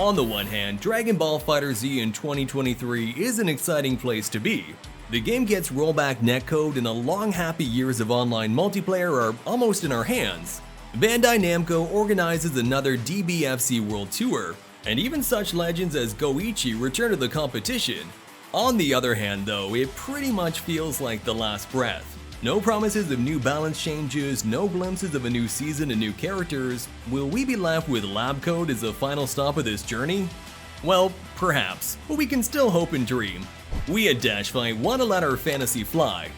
On the one hand, Dragon Ball FighterZ in 2023 is an exciting place to be. The game gets rollback netcode and the long happy years of online multiplayer are almost in our hands. Bandai Namco organizes another DBFZ World Tour, and even such legends as Goichi return to the competition. On the other hand though, it pretty much feels like the last breath. No promises of new balance changes, no glimpses of a new season and new characters. Will we be left with lab code as the final stop of this journey? Well, perhaps, but we can still hope and dream. We at DashFight want to let our fantasy fly.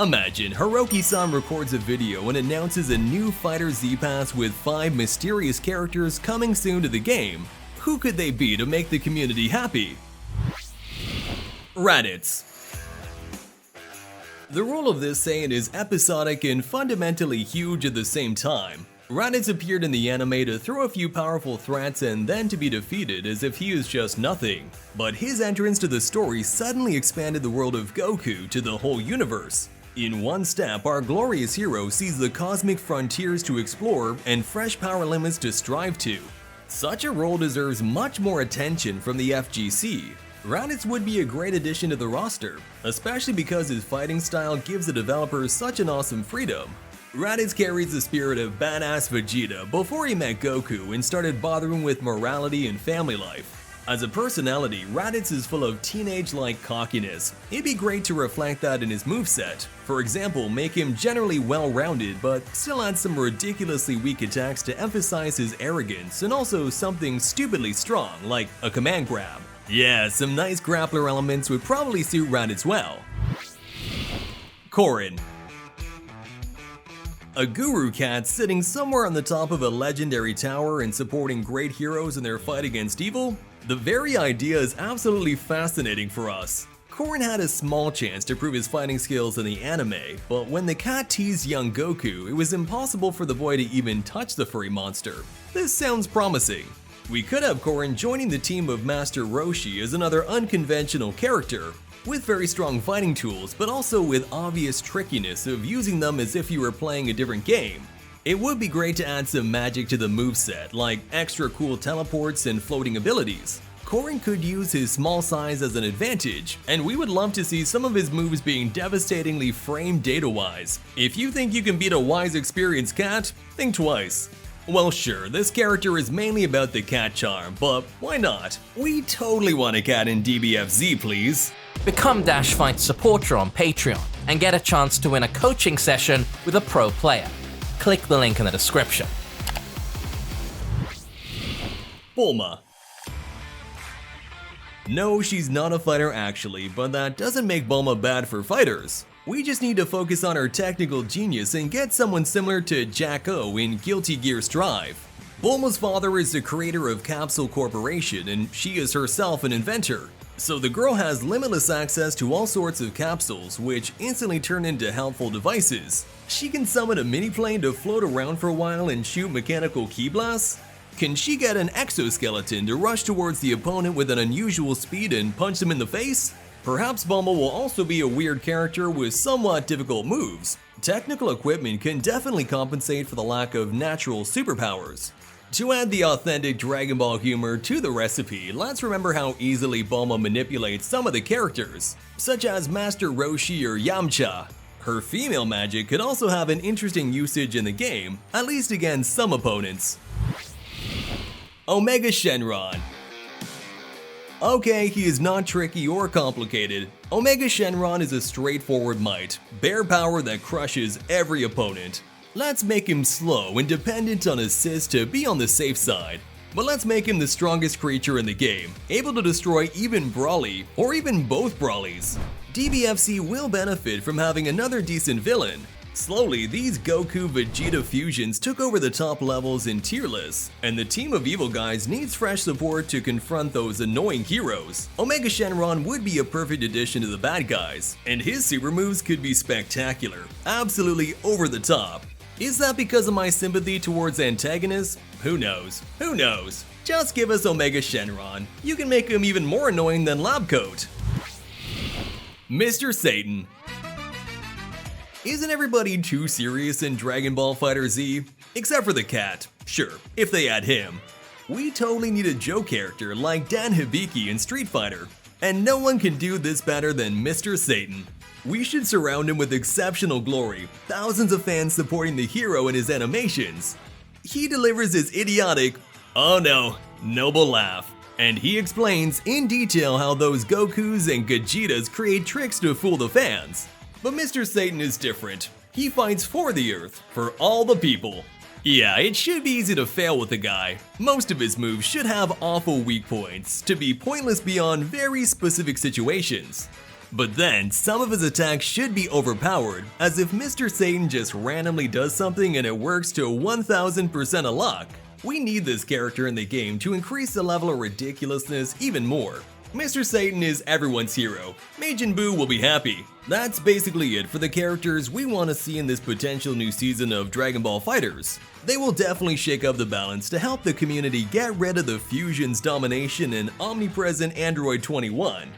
Imagine Hiroki-San records a video and announces a new FighterZ pass with 5 mysterious characters coming soon to the game. Who could they be to make the community happy? Raditz. The role of this Saiyan is episodic and fundamentally huge at the same time. Raditz appeared in the anime to throw a few powerful threats and then to be defeated as if he is just nothing. But his entrance to the story suddenly expanded the world of Goku to the whole universe. In one step, our glorious hero sees the cosmic frontiers to explore and fresh power limits to strive to. Such a role deserves much more attention from the FGC. Raditz would be a great addition to the roster, especially because his fighting style gives the developers such an awesome freedom. Raditz carries the spirit of badass Vegeta before he met Goku and started bothering with morality and family life. As a personality, Raditz is full of teenage-like cockiness. It'd be great to reflect that in his moveset. For example, make him generally well-rounded but still add some ridiculously weak attacks to emphasize his arrogance and also something stupidly strong like a command grab. Yeah, some nice grappler elements would probably suit Raditz well. Korin. A guru cat sitting somewhere on the top of a legendary tower and supporting great heroes in their fight against evil? The very idea is absolutely fascinating for us. Korin had a small chance to prove his fighting skills in the anime, but when the cat teased young Goku, it was impossible for the boy to even touch the furry monster. This sounds promising. We could have Korin joining the team of Master Roshi as another unconventional character, with very strong fighting tools but also with obvious trickiness of using them as if you were playing a different game. It would be great to add some magic to the moveset, like extra cool teleports and floating abilities. Korin could use his small size as an advantage, and we would love to see some of his moves being devastatingly framed data-wise. If you think you can beat a wise, experienced cat, think twice. Well sure, this character is mainly about the cat charm, but why not? We totally want a cat in DBFZ, please. Become DashFight supporter on Patreon and get a chance to win a coaching session with a pro player. Click the link in the description. Bulma. No, she's not a fighter actually, but that doesn't make Bulma bad for fighters. We just need to focus on her technical genius and get someone similar to Jack-O in Guilty Gear Strive. Bulma's father is the creator of Capsule Corporation and she is herself an inventor. So the girl has limitless access to all sorts of capsules which instantly turn into helpful devices. She can summon a mini-plane to float around for a while and shoot mechanical ki blasts. Can she get an exoskeleton to rush towards the opponent with an unusual speed and punch them in the face? Perhaps Bulma will also be a weird character with somewhat difficult moves. Technical equipment can definitely compensate for the lack of natural superpowers. To add the authentic Dragon Ball humor to the recipe, let's remember how easily Bulma manipulates some of the characters, such as Master Roshi or Yamcha. Her female magic could also have an interesting usage in the game, at least against some opponents. Omega Shenron. Okay, he is not tricky or complicated. Omega Shenron is a straightforward might, bare power that crushes every opponent. Let's make him slow and dependent on assists to be on the safe side. But let's make him the strongest creature in the game, able to destroy even Broly, or even both Brolys. DBFZ will benefit from having another decent villain. Slowly, these Goku-Vegeta fusions took over the top levels in tier lists, and the team of evil guys needs fresh support to confront those annoying heroes. Omega Shenron would be a perfect addition to the bad guys, and his super moves could be spectacular, absolutely over the top. Is that because of my sympathy towards antagonists? Who knows? Who knows? Just give us Omega Shenron. You can make him even more annoying than Labcoat. Mr. Satan. Isn't everybody too serious in Dragon Ball FighterZ? Except for the cat. Sure, if they add him. We totally need a Joe character like Dan Hibiki in Street Fighter, and no one can do this better than Mr. Satan. We should surround him with exceptional glory, thousands of fans supporting the hero in his animations. He delivers his idiotic, oh no, noble laugh, and he explains in detail how those Gokus and Vegetas create tricks to fool the fans. But Mr. Satan is different. He fights for the Earth, for all the people. Yeah, it should be easy to fail with the guy. Most of his moves should have awful weak points, to be pointless beyond very specific situations. But then, some of his attacks should be overpowered, as if Mr. Satan just randomly does something and it works to 1000% of luck. We need this character in the game to increase the level of ridiculousness even more. Mr. Satan is everyone's hero. Majin Buu will be happy. That's basically it for the characters we want to see in this potential new season of Dragon Ball FighterZ. They will definitely shake up the balance to help the community get rid of the Fusion's domination and omnipresent Android 21.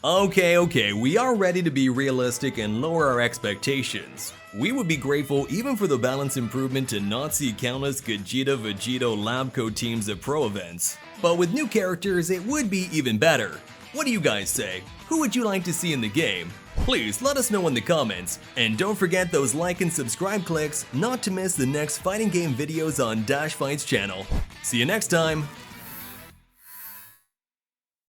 Okay, we are ready to be realistic and lower our expectations. We would be grateful even for the balance improvement to not see countless Vegeta lab coat teams at pro events. But with new characters, it would be even better. What do you guys say? Who would you like to see in the game? Please let us know in the comments, and don't forget those like and subscribe clicks not to miss the next fighting game videos on DashFight's channel. See you next time!